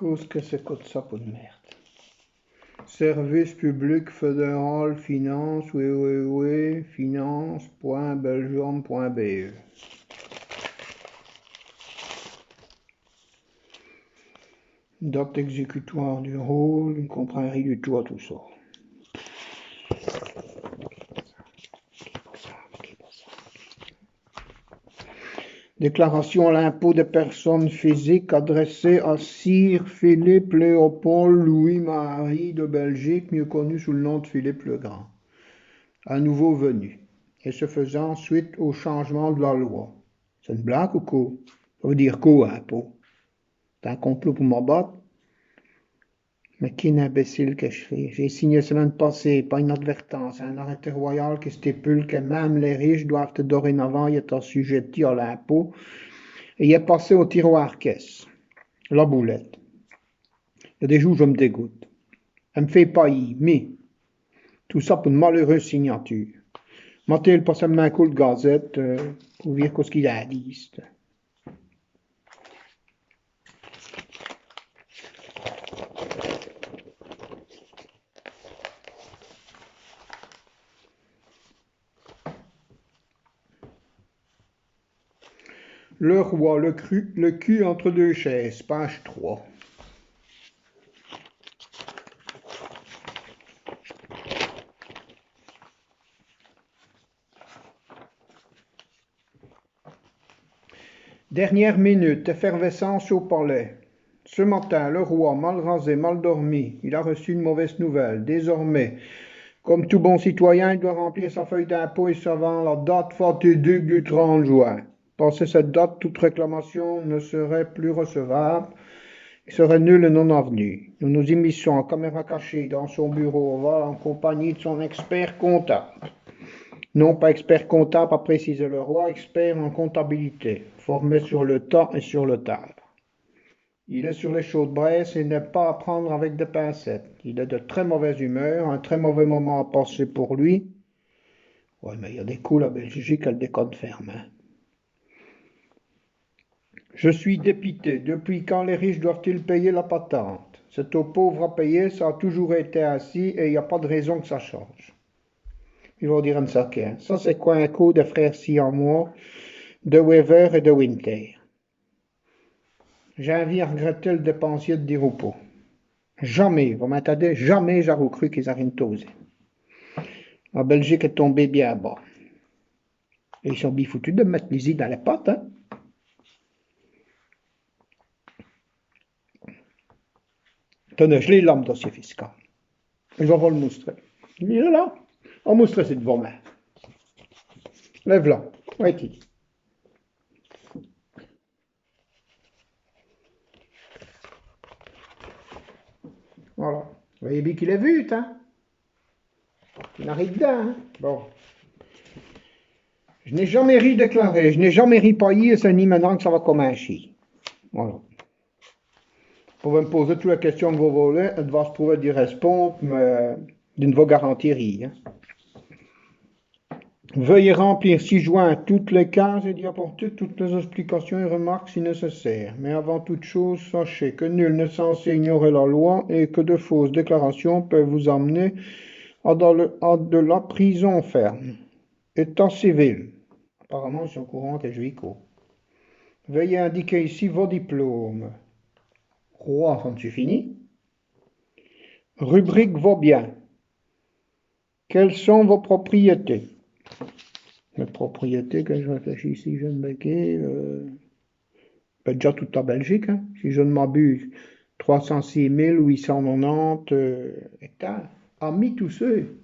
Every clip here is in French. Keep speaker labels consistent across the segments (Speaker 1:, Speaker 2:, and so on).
Speaker 1: Qu'est-ce que c'est que ça pour de merde? Service public fédéral finance, oui, finance.belgium.be. Date exécutoire du rôle, je ne comprends rien du tout à tout ça. Déclaration à l'impôt des personnes physiques adressée à Sire Philippe Léopold Louis-Marie de Belgique, mieux connu sous le nom de Philippe le Grand, à nouveau venu, et se faisant suite au changement de la loi. C'est une blague ou quoi? Ça veut dire quoi, impôt? C'est un complot pour m'abattre? Mais quel imbécile que je fais. J'ai signé la semaine passée, pas une advertence, un arrêté royal qui stipule que même les riches doivent dorénavant y être assujettis à l'impôt. Et il est passé au tiroir caisse. La boulette. Il y a des jours où je me dégoûte. Elle me fait payer, mais tout ça pour une malheureuse signature. Mathilde passe ma main de gazette pour dire ce qu'il a dit. Le roi, le cul entre deux chaises, page 3. Dernière minute, effervescence au palais. Ce matin, le roi, mal rasé, mal dormi, il a reçu une mauvaise nouvelle. Désormais, comme tout bon citoyen, il doit remplir sa feuille d'impôt et savant la date fatidique du 30 juin. Passé cette date, toute réclamation ne serait plus recevable. Il serait nul et non avenu. Nous nous immisçons en caméra cachée dans son bureau ovale en compagnie de son expert comptable. Non pas expert comptable, a précisé le roi, expert en comptabilité, formé sur le tas et sur le table. Il est sur les chaudes braises et n'est pas à prendre avec des pincettes. Il est de très mauvaise humeur, un très mauvais moment à passer pour lui. Ouais, mais il y a des coups, la Belgique, elle déconne ferme. Hein. Je suis dépité. Depuis quand les riches doivent-ils payer la patente? C'est aux pauvres à payer, ça a toujours été ainsi et il n'y a pas de raison que ça change. Ils vont dire un saquin. Ça, c'est quoi un coup de frères siamois, de Weaver et de Winter? J'ai envie à regretter le dépensier de Diroupeau. Jamais, vous m'entendez, jamais j'aurais cru qu'ils arrivent tosé. La Belgique est tombée bien bas. Et ils sont bien foutus de mettre les îles dans les pattes, hein. Tenez, je l'ai là, le dossier fiscal. Je vais le moustrer. Il est là. On moustrer, c'est devant moi. Lève-la. Où est-il? Voilà. Vous voyez bien qu'il est vu, hein? Il arrive dedans, hein? Bon. Je n'ai jamais ri déclaré, je n'ai jamais ri payé, et c'est ni maintenant que ça va comme un chien. Voilà. Vous pouvez me poser toutes les questions que vous voulez, elle va se trouver d'y répondre, mais d'une va garantir rien. Veuillez remplir ci-joint toutes les cases et d'y apporter toutes les explications et remarques si nécessaire. Mais avant toute chose, sachez que nul n'est censé ignorer la loi et que de fausses déclarations peuvent vous amener à de la prison ferme. État civil. Apparemment, ils sont au courant que je juico. Veuillez indiquer ici vos diplômes. Roi, ça me fini. Rubrique vos biens. Quelles sont vos propriétés? Les propriétés, que je réfléchis ici, je ne déjà toute la Belgique, hein, si je ne m'abuse. 306 890 hectares. Amis tous ceux.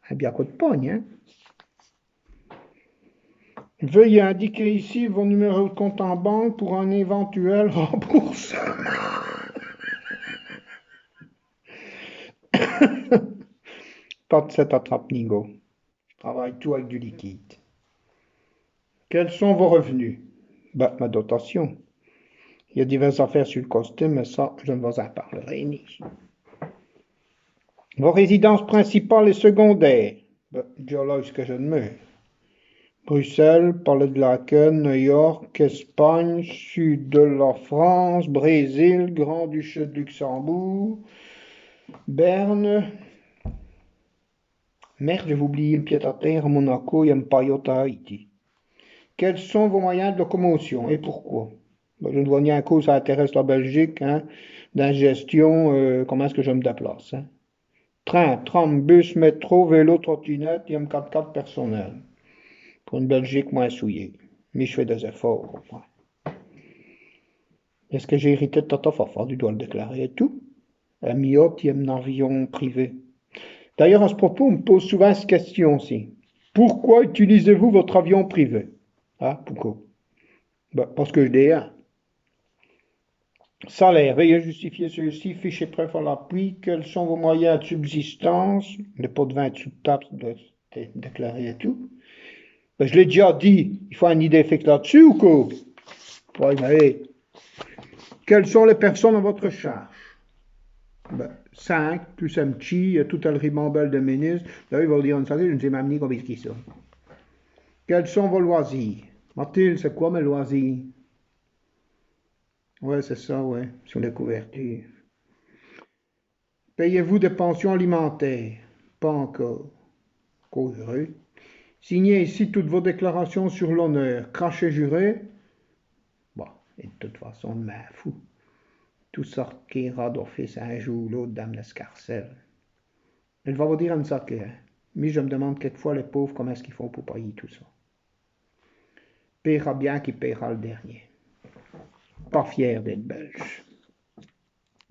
Speaker 1: Un bien coup de pogne, hein. Veuillez indiquer ici vos numéros de compte en banque pour un éventuel remboursement. Pas de cette attrape-nigo. Je travaille tout avec du liquide. Quels sont vos revenus? Ben, ma dotation. Il y a diverses affaires sur le costume, mais ça, je ne vous en parlerai ni. Vos résidences principales et secondaires? Ben, déjà là, ce que je ne meurs. Bruxelles, Palais de Laken, New York, Espagne, sud de la France, Brésil, Grand-Duché de Luxembourg, Berne. Merde, j'ai oublié une pied-à-terre à Monaco et un paillote à Haïti. Quels sont vos moyens de locomotion et pourquoi? Ben, je ne vois ni un coup, ça intéresse la Belgique, hein, d'ingestion, comment est-ce que je me déplace, hein. Train, tram, bus, métro, vélo, trottinette, il y a un 4x4 personnel. Pour une Belgique moins souillée. Mais je fais des efforts. Ouais. Est-ce que j'ai hérité de Tata Fafa? Tu dois le déclarer et tout. Un miotte, il y a un avion privé. D'ailleurs, à ce propos, on me pose souvent cette question aussi. Pourquoi utilisez-vous votre avion privé? Ah, pourquoi? Ben, parce que je dis un. Salaire, veuillez justifier celui-ci, fichier preuve à l'appui, quels sont vos moyens de subsistance, le pot de 20 sous de taxe doit être déclaré et tout. Ben, je l'ai déjà dit, il faut une idée fixe là-dessus ou quoi? Oui, mais quelles sont les personnes à votre charge? Ben, 5, plus un petit, tout le ribambelle de ministres. Là, ils vont dire, je ne sais même ni combien ils sont. Quels sont vos loisirs? Mathilde, c'est quoi mes loisirs? Ouais, c'est ça, ouais, sur les couvertures. Payez-vous des pensions alimentaires? Pas encore. Causerie. Signez ici toutes vos déclarations sur l'honneur. Crachez juré? Bon, et de toute façon, je m'en fous. Tout sortira d'office un jour ou l'autre dans l'escarcelle. Elle va vous dire un sacré, hein. Mais je me demande quelquefois les pauvres comment est-ce qu'ils font pour payer tout ça. Paiera bien qui paiera le dernier. Pas fier d'être belge.